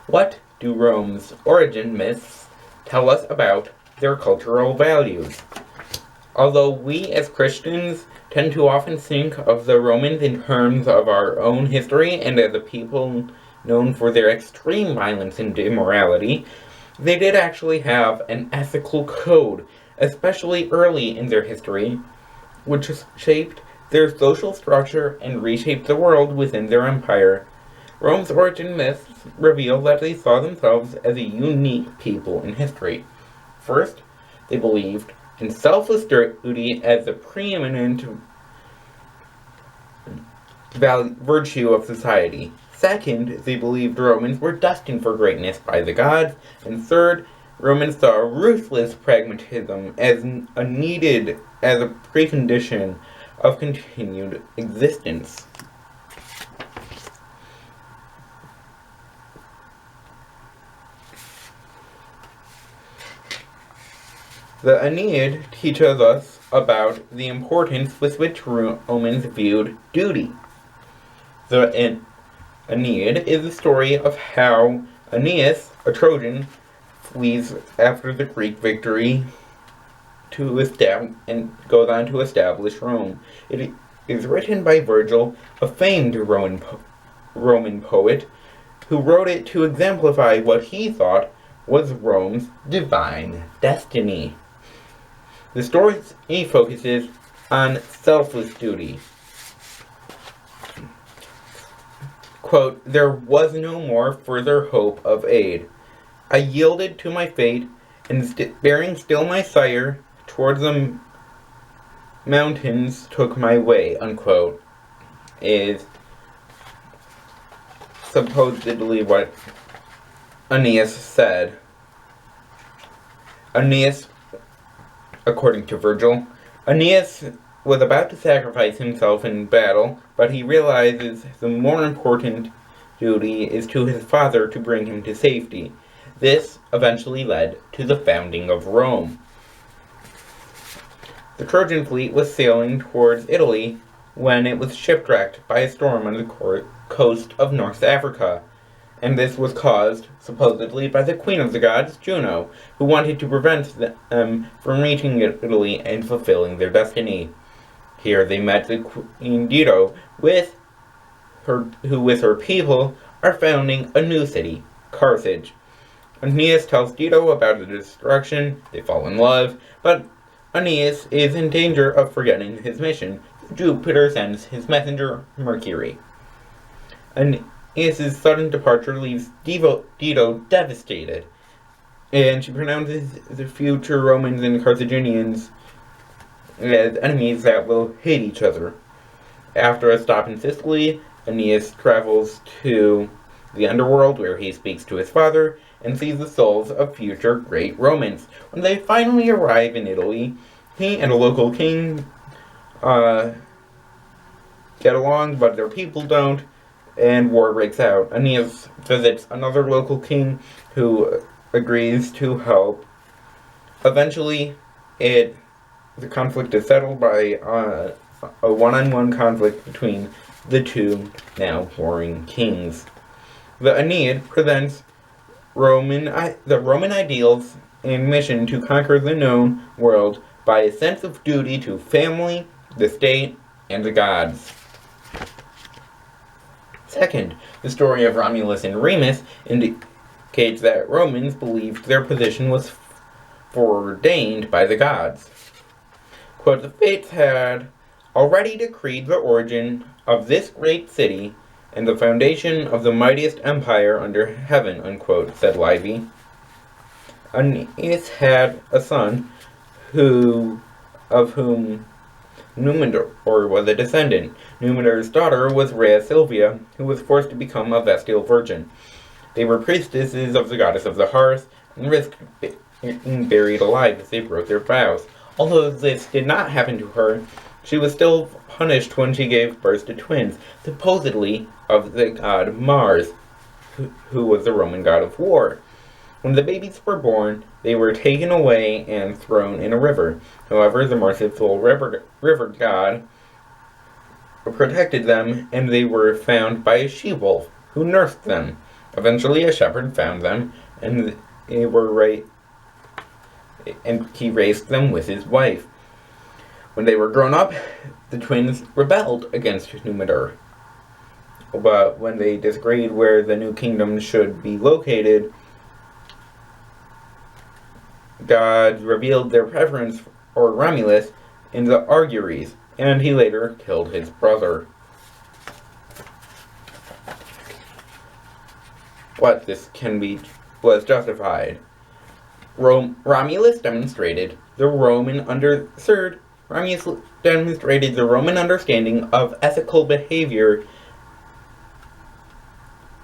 What do Rome's origin myths tell us about their cultural values? Although we as Christians tend to often think of the Romans in terms of our own history and as a people known for their extreme violence and immorality, they did actually have an ethical code, especially early in their history, which shaped their social structure and reshaped the world within their empire. Rome's origin myths reveal that they saw themselves as a unique people in history. First, they believed in selfless duty as the preeminent virtue of society. Second, they believed Romans were destined for greatness by the gods. And third, Romans saw ruthless pragmatism as a precondition of continued existence. The Aeneid teaches us about the importance with which Romans viewed duty. The Aeneid is the story of how Aeneas, a Trojan, flees after the Greek victory and goes on to establish Rome. It is written by Virgil, a famed Roman poet, who wrote it to exemplify what he thought was Rome's divine destiny. The story focuses on selfless duty. Quote, "There was no more further hope of aid. I yielded to my fate, and bearing still my sire, towards the mountains took my way," unquote, is supposedly what Aeneas said. Aeneas, according to Virgil, Aeneas was about to sacrifice himself in battle, but he realizes the more important duty is to his father to bring him to safety. This eventually led to the founding of Rome. The Trojan fleet was sailing towards Italy when it was shipwrecked by a storm on the coast of North Africa, and this was caused, supposedly, by the queen of the gods, Juno, who wanted to prevent them from reaching Italy and fulfilling their destiny. Here they met the Queen Dido, who with her people are founding a new city, Carthage. Aeneas tells Dido about the destruction, they fall in love, but Aeneas is in danger of forgetting his mission. Jupiter sends his messenger, Mercury. Aeneas' sudden departure leaves Dido devastated, and she pronounces the future Romans and Carthaginians as enemies that will hate each other. After a stop in Sicily, Aeneas travels to the underworld where he speaks to his father and sees the souls of future great Romans. When they finally arrive in Italy, he and a local king get along, but their people don't, and war breaks out. Aeneas visits another local king who agrees to help. Eventually, the conflict is settled by a one-on-one conflict between the two now warring kings. The Aeneid presents the Roman ideals and mission to conquer the known world by a sense of duty to family, the state, and the gods. Second, the story of Romulus and Remus indicates that Romans believed their position was foreordained by the gods. Quote, "The fates had already decreed the origin of this great city and the foundation of the mightiest empire under heaven," unquote, said Livy. Aeneas had a son of whom Numitor was a descendant. Numitor's daughter was Rhea Silvia, who was forced to become a Vestal virgin. They were priestesses of the goddess of the hearth and risked being buried alive if they broke their vows. Although this did not happen to her, she was still punished when she gave birth to twins, supposedly of the god Mars, who was the Roman god of war. When the babies were born, they were taken away and thrown in a river. However, the merciful river god protected them, and they were found by a she-wolf, who nursed them. Eventually, a shepherd found them, and they were and he raised them with his wife. When they were grown up, the twins rebelled against Numitor. But when they disagreed where the new kingdom should be located, God revealed their preference for Romulus in the auguries, and he later killed his brother. But this was justified. Romulus demonstrated the Roman understanding of ethical behavior.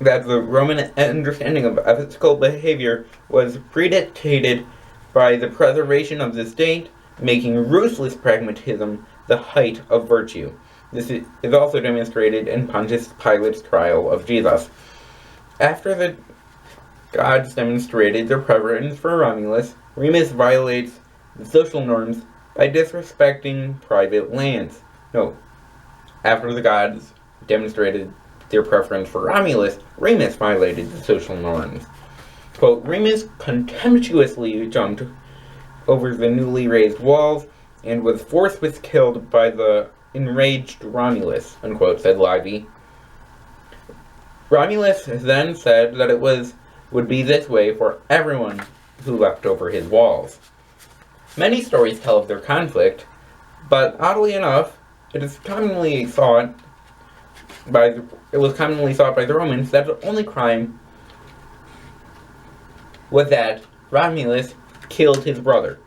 That the Roman understanding of ethical behavior was predictated by the preservation of the state, making ruthless pragmatism the height of virtue. This is also demonstrated in Pontius Pilate's trial of Jesus. After the gods demonstrated their preference for Romulus, Remus violates the social norms by disrespecting private lands. No, after the gods demonstrated their preference for Romulus, Remus violated the social norms. Quote, Remus contemptuously jumped over the newly raised walls and was forthwith killed by the enraged Romulus, unquote, said Livy. Romulus then said that it would be this way for everyone who leapt over his walls. Many stories tell of their conflict, but oddly enough, it was commonly thought by the Romans that the only crime was that Romulus killed his brother.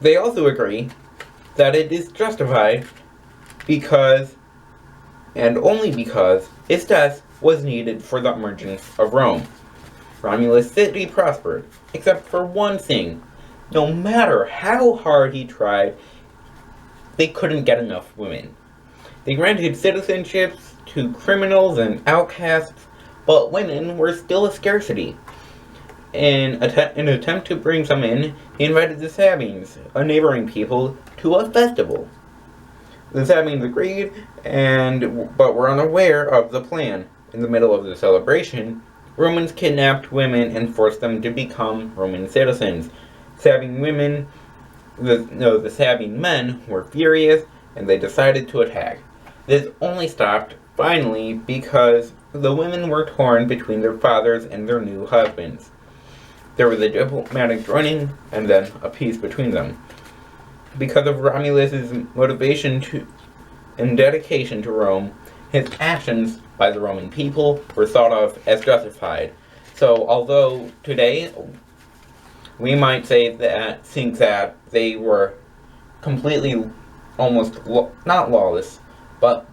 They also agree that it is justified because, and only because, his death was needed for the emergence of Rome. Romulus' city prospered, except for one thing. No matter how hard he tried, they couldn't get enough women. They granted citizenships to criminals and outcasts, but women were still a scarcity. In an attempt to bring some in, he invited the Sabines, a neighboring people, to a festival. The Sabines agreed, but were unaware of the plan. In the middle of the celebration, Romans kidnapped women and forced them to become Roman citizens. Sabine men were furious, and they decided to attack. This only stopped, finally, because the women were torn between their fathers and their new husbands. There was a diplomatic joining, and then a peace between them. Because of Romulus's motivation and dedication to Rome, his actions by the Roman people were thought of as justified. So, although today we might think that they were completely, almost not lawless, but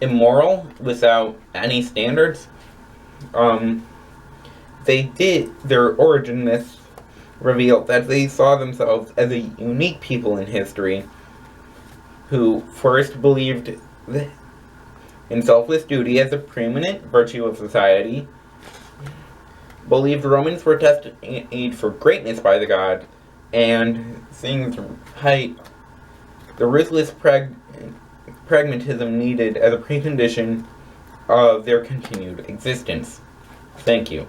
immoral without any standards, their origin myths revealed that they saw themselves as a unique people in history who first believed in selfless duty as a preeminent virtue of society, believed Romans were destined for greatness by the gods, and seeing the ruthless pragmatism needed as a precondition of their continued existence. Thank you.